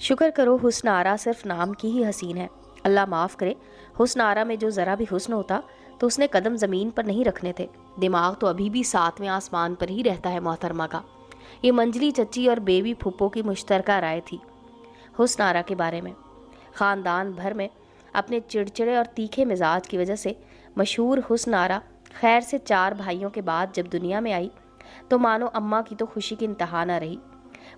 शुक्र करो हुस्न आरा सिर्फ नाम की ही हसीन है। अल्लाह माफ़ करे, हुस्न आरा में जो ज़रा भी हुस्न होता तो उसने कदम ज़मीन पर नहीं रखने थे। दिमाग तो अभी भी सातवें आसमान पर ही रहता है मोहतरमा का। ये मंजली चच्ची और बेबी फूफो की मुश्तरका राय थी हुस्न आरा के बारे में। ख़ानदान भर में अपने चिड़चिड़े और तीखे मिजाज की वजह से मशहूर हुस्न आरा खैर से 4 भाइयों के बाद जब दुनिया में आई तो मानो अम्मा की तो खुशी की इंतहा न रही।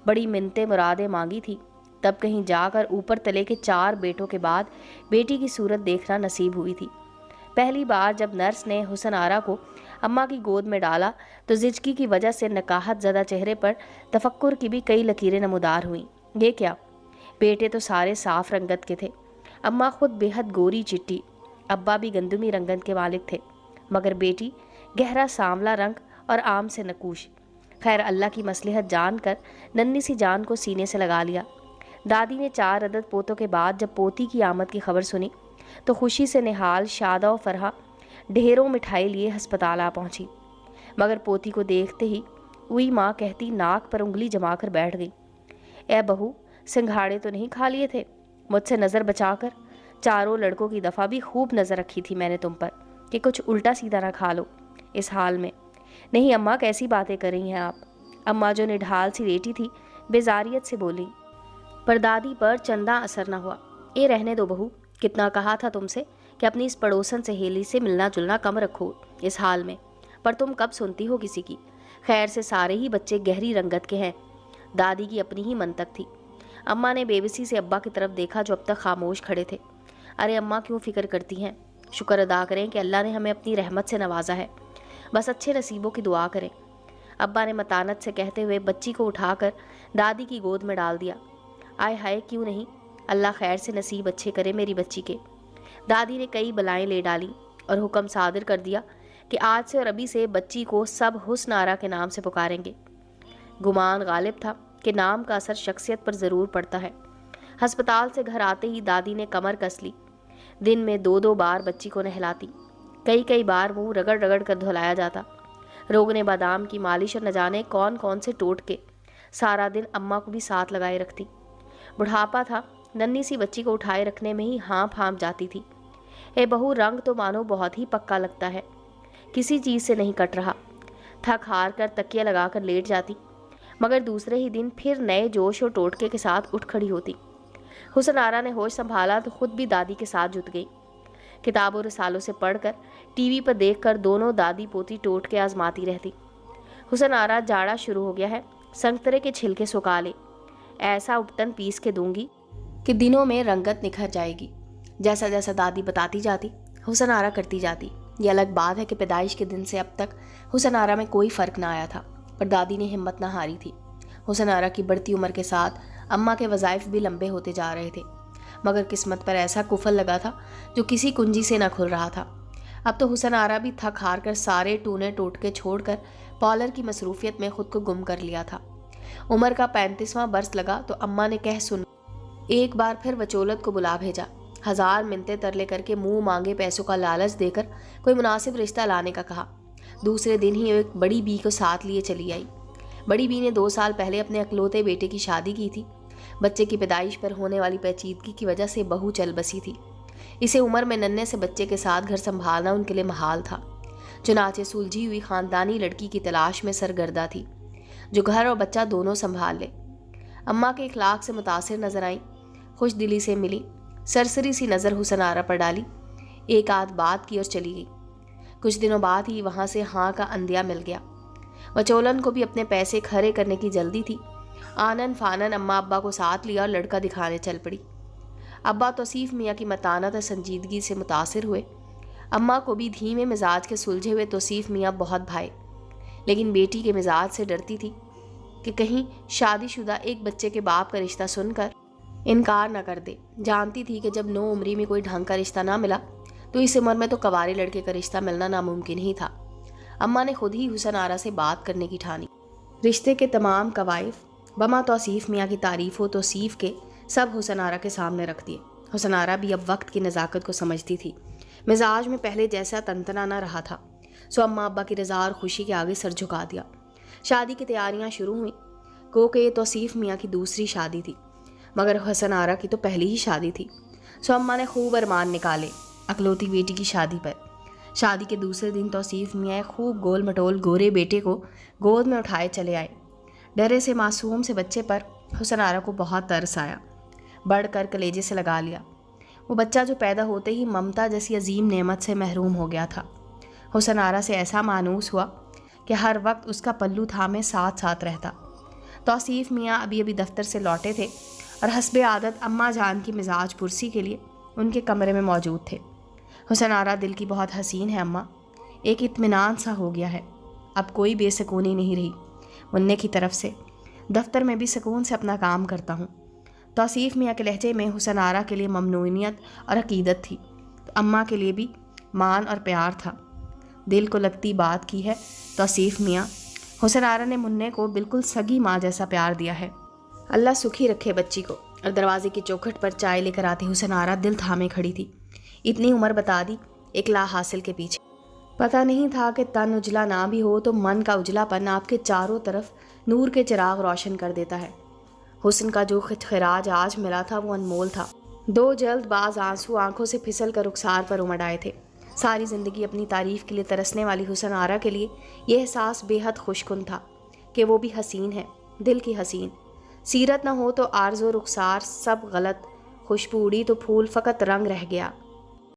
बड़ी मिन्नतें मुरादें मांगी थी, तब कहीं जाकर ऊपर तले के 4 बेटों के बाद बेटी की सूरत देखना नसीब हुई थी। पहली बार जब नर्स ने हुसन आरा को अम्मा की गोद में डाला तो जिजकी की वजह से नकाहत ज़दा चेहरे पर तफक्कुर की भी कई लकीरें नमूदार हुईं। ये क्या, बेटे तो सारे साफ रंगत के थे। अम्मा खुद बेहद गोरी चिट्टी, अब्बा भी गंदुमी रंगत के मालिक थे, मगर बेटी गहरा सांवला रंग और आम से नकूश। खैर अल्लाह की मसलहत जानकर नन्ही सी जान को सीने से लगा लिया। दादी ने 4 अदद पोतों के बाद जब पोती की आमद की खबर सुनी तो खुशी से निहाल शादा और फरहा ढेरों मिठाई लिए हस्पताल आ पहुंची। मगर पोती को देखते ही हुई माँ कहती नाक पर उंगली जमाकर बैठ गई, ए बहू, सिंघाड़े तो नहीं खा लिए थे? मुझसे नज़र बचाकर। चारों लड़कों की दफ़ा भी खूब नज़र रखी थी मैंने तुम पर कि कुछ उल्टा सीधा ना खा लो इस हाल में। नहीं अम्मा, कैसी बातें कर रही हैं आप? अम्मा जो निढाल सी लेटी थी बेजारियत से बोली। पर दादी पर चंदा असर न हुआ। ये रहने दो बहू, कितना कहा था तुमसे कि अपनी इस पड़ोसन सहेली से मिलना जुलना कम रखो इस हाल में, पर तुम कब सुनती हो किसी की। खैर से सारे ही बच्चे गहरी रंगत के हैं। दादी की अपनी ही मंतक थी। अम्मा ने बेबसी से अब्बा की तरफ देखा जो अब तक खामोश खड़े थे। अरे अम्मा, क्यों फ़िक्र करती हैं? शुक्र अदा करें कि अल्लाह ने हमें अपनी रहमत से नवाजा है। बस अच्छे नसीबों की दुआ करें। अब्बा ने मतानत से कहते हुए बच्ची को उठाकर दादी की गोद में डाल दिया। आय हाय, क्यों नहीं, अल्लाह खैर से नसीब अच्छे करे मेरी बच्ची के। दादी ने कई बलाएं ले डाली और हुक्म सादिर कर दिया कि आज से और अभी से बच्ची को सब हुस्न आरा के नाम से पुकारेंगे। गुमान गालिब था कि नाम का असर शख्सियत पर ज़रूर पड़ता है। अस्पताल से घर आते ही दादी ने कमर कस ली। दिन में 2-2 बार बच्ची को नहलाती, कई बार मुंह रगड़ रगड़ कर धुलाया जाता। रोगने बादाम की मालिश और न जाने कौन कौन से टोटके सारा दिन अम्मा को भी साथ लगाए रखती। बुढ़ापा था, नन्ही सी बच्ची को उठाए रखने में ही हाँफ हाँफ जाती थी। ए बहू, रंग तो मानो बहुत ही पक्का लगता है, किसी चीज़ से नहीं कट रहा। थक हार कर तकिया लगाकर लेट जाती, मगर दूसरे ही दिन फिर नए जोश और टोटके के साथ उठ खड़ी होती। हुसन आरा ने होश संभाला तो खुद भी दादी के साथ जुट गई। किताबों रसालों से पढ़कर, टीवी पर देखकर दोनों दादी पोती टोटके आजमाती रहती। हुसन आरा, जाड़ा शुरू हो गया है, संतरे के छिलके सुखा ले, ऐसा उपटन पीस के दूंगी कि दिनों में रंगत निखर जाएगी। जैसा जैसा दादी बताती जाती हुसन आरा करती जाती। ये अलग बात है कि पैदाइश के दिन से अब तक हुसन आरा में कोई फ़र्क ना आया था, पर दादी ने हिम्मत ना हारी थी। हुसन आरा की बढ़ती उम्र के साथ अम्मा के वज़ाइफ भी लंबे होते जा रहे थे, मगर किस्मत पर ऐसा कुफल लगा था जो किसी कुंजी से न खुल रहा था। अब तो हुसन आरा भी थक हार कर सारे टूने टोटके छोड़कर पार्लर की मसरूफियत में खुद को गुम कर लिया था। उम्र का 35वां बरस लगा तो अम्मा ने कह सुन एक बार फिर वचोलत को बुला भेजा। 1000 मिन्नतें तरले करके मुंह मांगे पैसों का लालच देकर कोई मुनासिब रिश्ता लाने का कहा। दूसरे दिन ही एक बड़ी बी को साथ लिए चली आई। बड़ी बी ने 2 साल पहले अपने अकलौते बेटे की शादी की थी। बच्चे की पैदाइश पर होने वाली पेचीदगी की वजह से बहू चल बसी थी। इसे उम्र में नन्हे से बच्चे के साथ घर संभालना उनके लिए महाल था। चुनाचे सुलझी हुई खानदानी लड़की की तलाश में सरगर्दा थी जो घर और बच्चा दोनों संभाल ले। अम्मा के इखलाक से मुतासिर नजर आई, खुश दिली से मिली, सरसरी सी नज़र हुसन आरा पर डाली, एक आध बात की और चली गई। कुछ दिनों बाद ही वहाँ से हाँ का अंदिया मिल गया। वचोलन को भी अपने पैसे खरे करने की जल्दी थी। आनन फानन अम्मा अब्बा को साथ लिया और लड़का दिखाने चल पड़ी। अब्बा तौसीफ मियाँ की मतानत और संजीदगी से मुतासिर हुए। अम्मा को भी धीमे मिजाज के सुलझे हुए तौसीफ मियाँ बहुत भाए, लेकिन बेटी के मिजाज से डरती थी कि कहीं शादीशुदा एक बच्चे के बाप का रिश्ता सुनकर इनकार न कर दे। जानती थी कि जब 9 उम्री में कोई ढंग का रिश्ता ना मिला तो इस उम्र में तो कवारे लड़के का रिश्ता मिलना नामुमकिन ही था। अम्मा ने खुद ही हुसन आरा से बात करने की ठानी। रिश्ते के तमाम कवायफ बमा तौसीफ मियाँ की तारीफ व तौसीफ के सब हुसन आरा के सामने रख दिए। हुसन आरा भी अब वक्त की नज़ाकत को समझती थी। मिजाज में पहले जैसा तंतना न रहा था, सो अम्मा अब्बा की रज़ा और खुशी के आगे सर झुका दिया। शादी की तैयारियां शुरू हुई। गो के तौसीफ मियाँ की दूसरी शादी थी। مگر حسن آرا کی تو پہلی ہی شادی تھی، سو اماں نے خوب ارمان نکالے اکلوتی بیٹی کی شادی پر۔ شادی کے دوسرے دن توصیف میاں خوب گول مٹول گورے بیٹے کو گود میں اٹھائے چلے آئے۔ ڈرے سے معصوم سے بچے پر حسن آرا کو بہت ترس آیا، بڑھ کر کلیجے سے لگا لیا۔ وہ بچہ جو پیدا ہوتے ہی ممتا جیسی عظیم نعمت سے محروم ہو گیا تھا، حسن آرا سے ایسا مانوس ہوا کہ ہر وقت اس کا پلو تھامے ساتھ ساتھ رہتا۔ توصیف میاں ابھی دفتر سے لوٹے تھے اور حسب عادت اماں جان کی مزاج پرسی کے لیے ان کے کمرے میں موجود تھے۔ حسن آرا دل کی بہت حسین ہے اماں، ایک اطمینان سا ہو گیا ہے، اب کوئی بے سکونی نہیں رہی۔ منع کی طرف سے دفتر میں بھی سکون سے اپنا کام کرتا ہوں۔ توصیف میاں کے لہجے میں حسن آرا کے لیے ممنونیت اور عقیدت تھی، تو اماں کے لیے بھی مان اور پیار تھا۔ دل کو لگتی بات کی ہے توصیف میاں، حسن آرا نے منع کو بالکل سگی ماں جیسا پیار دیا ہے۔ اللہ سکھی رکھے بچی کو۔ اور دروازے کی چوکھٹ پر چائے لے کر آتی حسن آرا دل تھامے کھڑی تھی۔ اتنی عمر بتا دی ایک لا حاصل کے پیچھے۔ پتہ نہیں تھا کہ تن اجلا نہ بھی ہو تو من کا اجلا پن آپ کے چاروں طرف نور کے چراغ روشن کر دیتا ہے۔ حسن کا جو خراج آج ملا تھا وہ انمول تھا۔ دو جلد باز آنسو آنکھوں سے پھسل کر رخسار پر امڑ آئے تھے۔ ساری زندگی اپنی تعریف کے لیے ترسنے والی حسن آرا کے لیے یہ احساس بے حد خوش کن تھا کہ وہ بھی حسین ہے، دل کی حسین۔ سیرت نہ ہو تو عارض و رخسار سب غلط، خوشبو اڑی تو پھول فقط رنگ رہ گیا۔